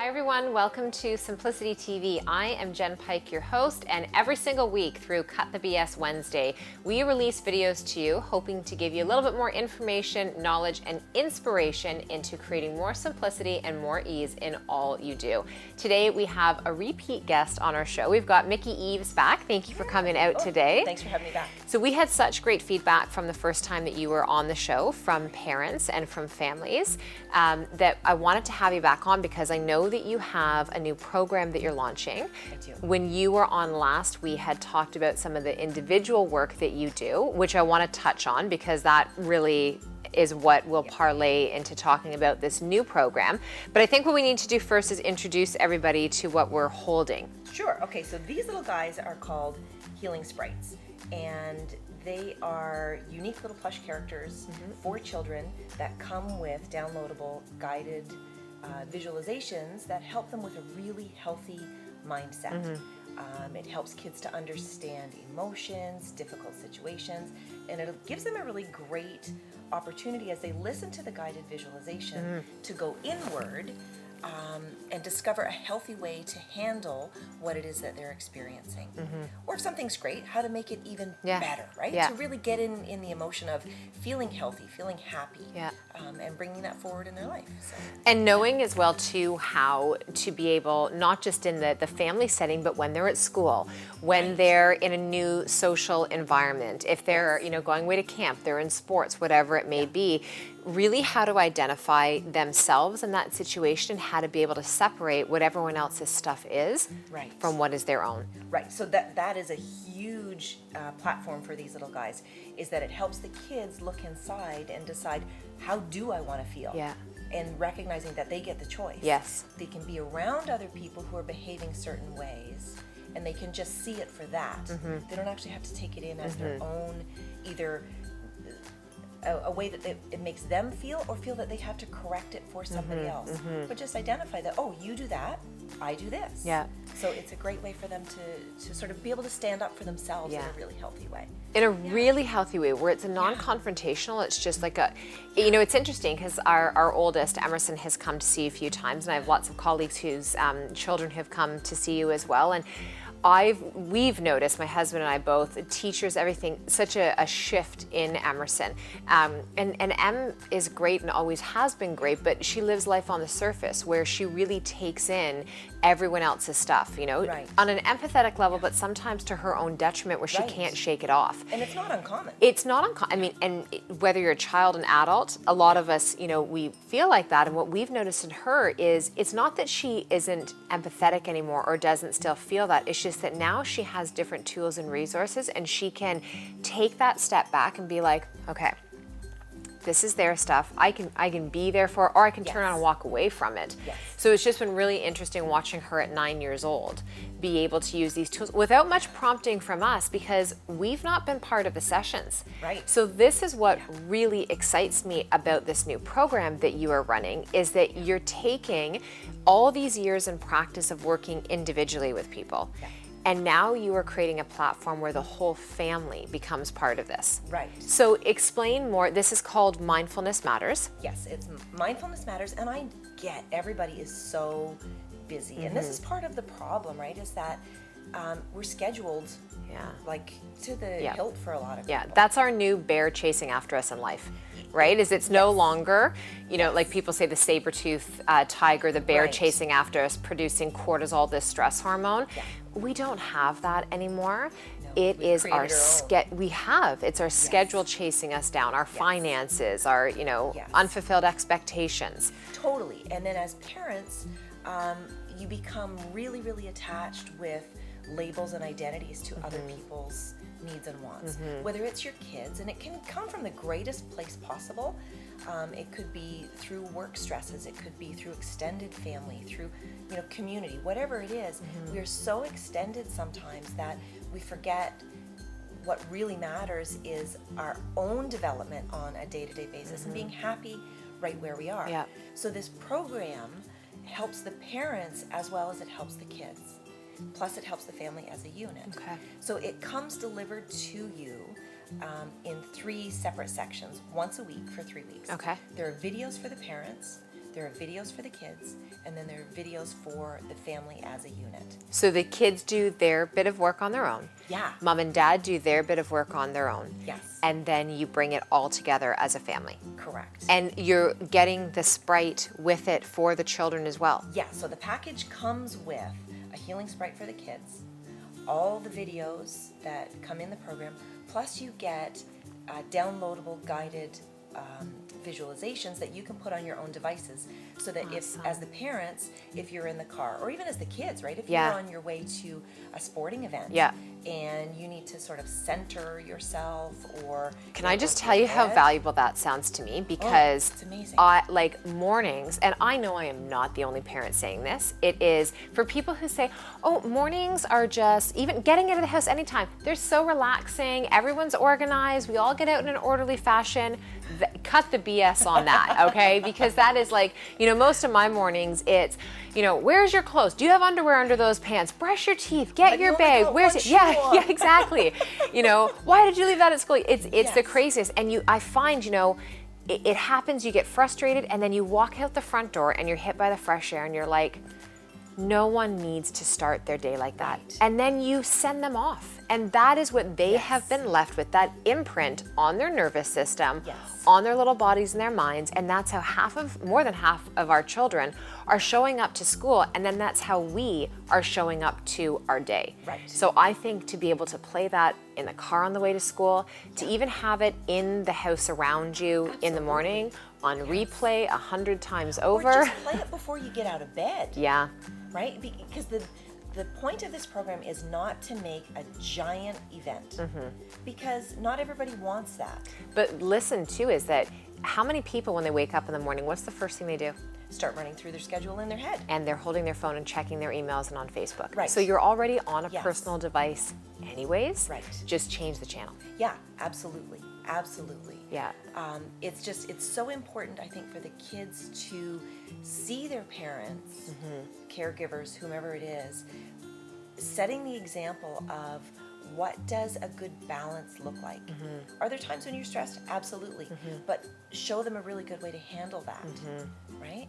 Hi everyone, welcome to Simplicity TV. I am Jen Pike, your host, and every single week through Cut the BS Wednesday, we release videos to you, hoping to give you a little bit more information, knowledge, and inspiration into creating more simplicity and more ease in all you do. Today we have a repeat guest on our show. We've got Mickey Eves back. Thank you for coming out today. Thanks for having me back. So we had such great feedback from the first time that you were on the show from parents and from families that I wanted to have you back on because I know that you have a new program that you're launching. I do. When you were on last, we had talked about some of the individual work that you do, which I want to touch on because that really is what will parlay into talking about this new program. But I think what we need to do first is introduce everybody to what we're holding. Sure. Okay, so these little guys are called Healing Sprites, and they are unique little plush characters for children that come with downloadable guided visualizations that help them with a really healthy mindset. It helps kids to understand emotions, difficult situations, and it gives them a really great opportunity as they listen to the guided visualization to go inward and discover a healthy way to handle what it is that they're experiencing. Or if something's great, how to make it even better, right? To really get in the emotion of feeling healthy, feeling happy, and bringing that forward in their life. So. And knowing as well too how to be able, not just in the family setting, but when they're at school, when they're in a new social environment, if they're going away to camp, they're in sports, whatever it may be, really how to identify themselves in that situation and how to be able to separate what everyone else's stuff is from what is their own. Right, so that is a huge platform for these little guys, is that it helps the kids look inside and decide, how do I want to feel? And recognizing that they get the choice. They can be around other people who are behaving certain ways, and they can just see it for that. They don't actually have to take it in as their own, either a way that it makes them feel or feel that they have to correct it for somebody else. But just identify that, oh, you do that, I do this. So it's a great way for them to sort of be able to stand up for themselves in a really healthy way. In a really healthy way where it's a non-confrontational, it's just like a, it's interesting because our oldest, Emerson, has come to see you a few times, and I have lots of colleagues whose children have come to see you as well. And we've noticed, my husband and I both, teachers, everything, such a shift in Emerson. And Em is great and always has been great, but she lives life on the surface where she really takes in everyone else's stuff, on an empathetic level, but sometimes to her own detriment where she can't shake it off. And it's not uncommon. It's not uncommon. I mean, and whether you're a child and adult, a lot of us, we feel like that. And what we've noticed in her is it's not that she isn't empathetic anymore or doesn't still feel that. It's just that now she has different tools and resources, and she can take that step back and be like, okay, this is their stuff. I can be there for it, or I can turn around and walk away from it. So it's just been really interesting watching her at 9 years old be able to use these tools without much prompting from us, because we've not been part of the sessions. So this is what really excites me about this new program that you are running, is that you're taking all these years in practice of working individually with people. And now you are creating a platform where the whole family becomes part of this. So explain more. This is called Mindfulness Matters. Yes, it's Mindfulness Matters, and I get everybody is so busy. And this is part of the problem, right, is that we're scheduled like to the hilt for a lot of people. That's our new bear chasing after us in life. Right? Is it's no longer, like people say, the saber-tooth tiger, the bear chasing after us, producing cortisol, this stress hormone. We don't have that anymore. It is our it's our schedule chasing us down, our finances, our unfulfilled expectations. Totally. And then as parents, you become really, really attached with labels and identities to other people's needs and wants, whether it's your kids, and it can come from the greatest place possible. It could be through work stresses, it could be through extended family, through community, whatever it is. We are so extended sometimes that we forget what really matters is our own development on a day-to-day basis and being happy right where we are. So this program helps the parents as well as it helps the kids. Plus it helps the family as a unit. So it comes delivered to you in 3 separate sections, once a week for 3 weeks. There are videos for the parents, There are videos for the kids, and then there are videos for the family as a unit. So the kids do their bit of work on their own. Yeah. Mom and dad do their bit of work on their own. Yes. And then you bring it all together as a family. Correct. And you're getting the Sprite with it for the children as well. Yeah, so the package comes with a healing Sprite for the kids, all the videos that come in the program, plus you get downloadable guided visualizations that you can put on your own devices, so that if, as the parents, if you're in the car, or even as the kids, right, if you're on your way to a sporting event, and you need to sort of center yourself, or can I just tell you how valuable that sounds to me? Because it's amazing. Like mornings, and I know I am not the only parent saying this, it is for people who say, oh, mornings are just, even getting out of the house anytime, they're so relaxing, everyone's organized, we all get out in an orderly fashion. Cut the BS on that, okay? Because that is like, you know, most of my mornings, it's, you know, where's your clothes? Do you have underwear under those pants? Brush your teeth, get your bag. Where's it? Yeah, exactly. You know, why did you leave that at school? It's the craziest. And I find, you know, it happens, you get frustrated, and then you walk out the front door and you're hit by the fresh air and you're like, no one needs to start their day like that. Right. And then you send them off. And that is what they have been left with, that imprint on their nervous system, on their little bodies and their minds. And that's how more than half of our children are showing up to school. And then that's how we are showing up to our day. Right. So I think to be able to play that in the car on the way to school, to even have it in the house around you in the morning, on replay 100 times over. Or just play it before you get out of bed. Yeah. Right? Because the point of this program is not to make a giant event, because not everybody wants that. But listen too, is that how many people when they wake up in the morning, what's the first thing they do? Start running through their schedule in their head. And they're holding their phone and checking their emails and on Facebook. Right. So you're already on a personal device anyways. Right. Just change the channel. Yeah, absolutely. Absolutely. Yeah. It's so important, I think, for the kids to see their parents, caregivers, whomever it is, setting the example of what does a good balance look like. Are there times when you're stressed? Absolutely. But show them a really good way to handle that, right?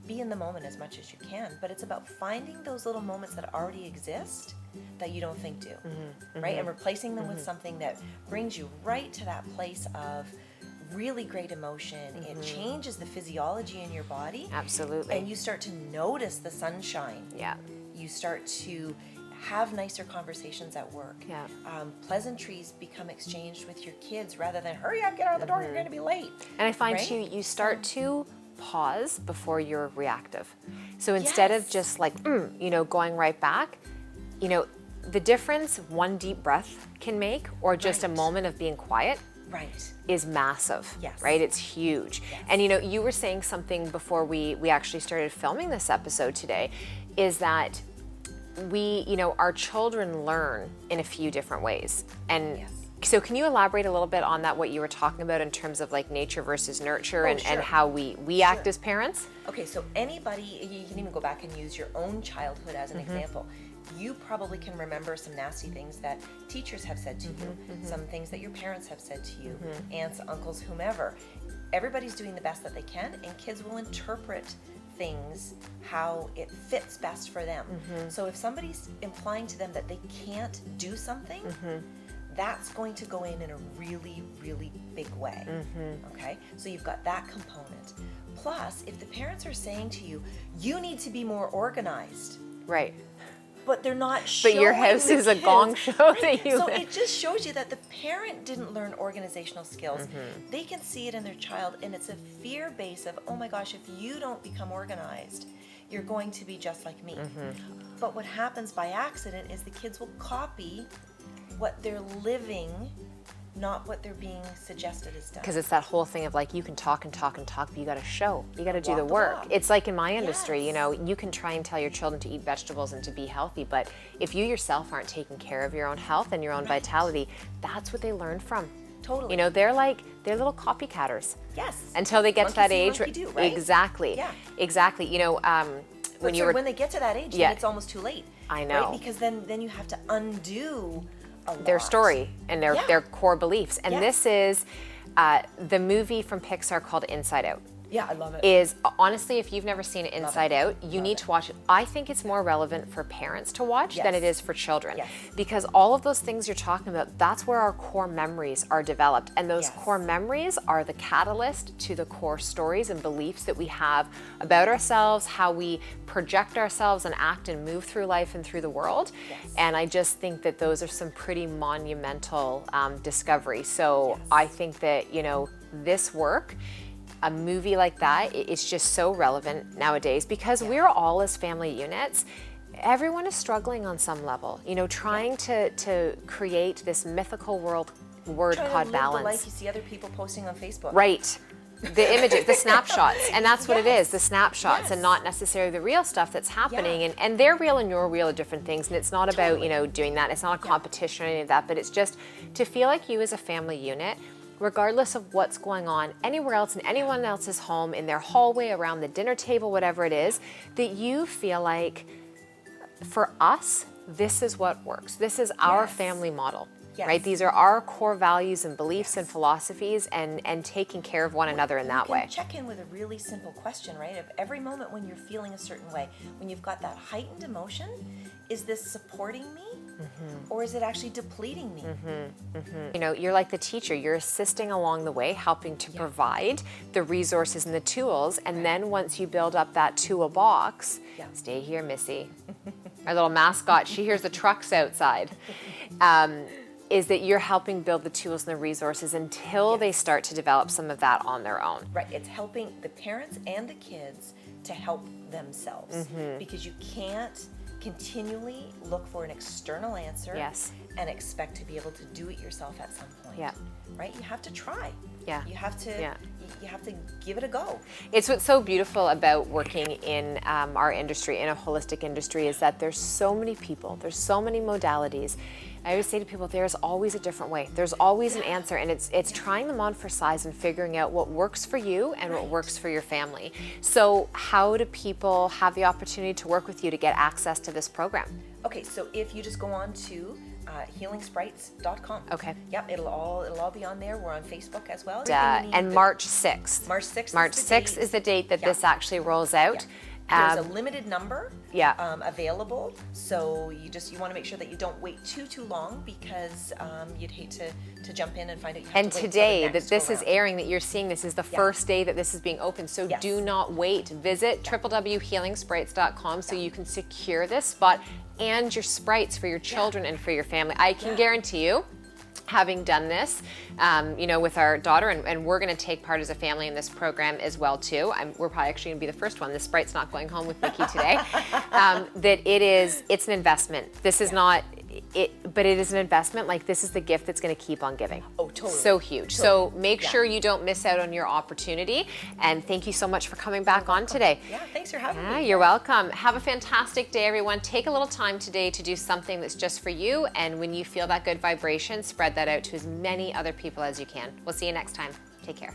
Be in the moment as much as you can, but it's about finding those little moments that already exist that you don't think do, right? And replacing them with something that brings you right to that place of really great emotion. It changes the physiology in your body. Absolutely. And you start to notice the sunshine. Yeah. You start to have nicer conversations at work. Yeah. Pleasantries become exchanged with your kids rather than, hurry up, get out of the door, you're going to be late. And I find too, you start to pause before you're reactive. So instead of just like, you know, going right back, you know, the difference one deep breath can make, or just a moment of being quiet, is massive. Right? It's huge. And you know, you were saying something before we actually started filming this episode today, is that you know, our children learn in a few different ways. And so can you elaborate a little bit on that, what you were talking about in terms of like nature versus nurture, and how we act as parents? Okay, so anybody, you can even go back and use your own childhood as an example. You probably can remember some nasty things that teachers have said to you, some things that your parents have said to you, aunts, uncles, whomever. Everybody's doing the best that they can, and kids will interpret things how it fits best for them. So if somebody's implying to them that they can't do something, that's going to go in a really, really big way. Okay? So you've got that component. Plus, if the parents are saying to you, you need to be more organized. Right. But they're not showing. But your house is a gong show that you. So it just shows you that the parent didn't learn organizational skills. They can see it in their child, and it's a fear base of, oh my gosh, if you don't become organized, you're going to be just like me. But what happens by accident is the kids will copy what they're living, not what they're being suggested is done. Because it's that whole thing of like, you can talk and talk and talk, but you got to show. You got to do the Walk the work. walk. It's like in my industry, you know, you can try and tell your children to eat vegetables and to be healthy, but if you yourself aren't taking care of your own health and your own vitality, that's what they learn from. Totally. You know, they're little copycatters. Yes. Until they get to that age. Monkey do, right? Exactly. Yeah. Exactly. You know, when when they get to that age, then it's almost too late. I know. Right? Because then you have to undo their story and their core beliefs. And this is the movie from Pixar called Inside Out. Yeah, I love it. Is honestly, if you've never seen it Inside Out, you need to watch it. I think it's more relevant for parents to watch than it is for children. Yes. Because all of those things you're talking about, that's where our core memories are developed. And those core memories are the catalyst to the core stories and beliefs that we have about ourselves, how we project ourselves and act and move through life and through the world. And I just think that those are some pretty monumental discoveries. So I think that, you know, this work, a movie like that, it's just so relevant nowadays because we're all as family units, everyone is struggling on some level, you know, trying to create this mythical word called balance. The life you see other people posting on Facebook. Right. The images, the snapshots, and that's what it is, the snapshots, and not necessarily the real stuff that's happening. And they're real and you're real are different things, and it's not about, you know, doing that. It's not a competition or any of that, but it's just to feel like you as a family unit, regardless of what's going on anywhere else in anyone else's home, in their hallway, around the dinner table, whatever it is, that you feel like, for us, this is what works. This is our family model, right? These are our core values and beliefs and philosophies, and taking care of one another in that way. Check in with a really simple question, right? Of every moment when you're feeling a certain way, when you've got that heightened emotion, is this supporting me? Or is it actually depleting me? You know, you're like the teacher. You're assisting along the way, helping to provide the resources and the tools. And then once you build up that toolbox, stay here, Missy. Our little mascot, she hears the trucks outside. Is that you're helping build the tools and the resources until they start to develop some of that on their own. Right, it's helping the parents and the kids to help themselves. Because you can't continually look for an external answer and expect to be able to do it yourself at some point. Right? You have to try. You have to you have to give it a go. It's what's so beautiful about working in our industry, in a holistic industry, is that there's so many people, there's so many modalities. I always say to people, there's always a different way. There's always an answer, and it's trying them on for size and figuring out what works for you and what works for your family. So how do people have the opportunity to work with you to get access to this program? Okay, so if you just go on to healingsprites.com. Okay. Yep, it'll all be on there. We're on Facebook as well. And March 6th. March 6th. March 6th is the date that this actually rolls out. There's a limited number available, so you want to make sure that you don't wait too long, because you'd hate to jump in and find out you have and to wait today till the that next this is airing, that you're seeing this, is the first day that this is being open, so do not wait. Visit www.healingsprites.com so you can secure this spot and your sprites for your children and for your family. I can guarantee you, having done this, you know, with our daughter, and we're going to take part as a family in this program as well too. We're probably actually going to be the first one. The Sprite's not going home with Nikki today. That it's an investment. This is not it, but it is an investment. Like, this is the gift that's going to keep on giving. Oh, totally. So huge. Totally. So make sure you don't miss out on your opportunity. And thank you so much for coming back on today. Yeah, thanks for having me. You're welcome. Have a fantastic day, everyone. Take a little time today to do something that's just for you. And when you feel that good vibration, spread that out to as many other people as you can. We'll see you next time. Take care.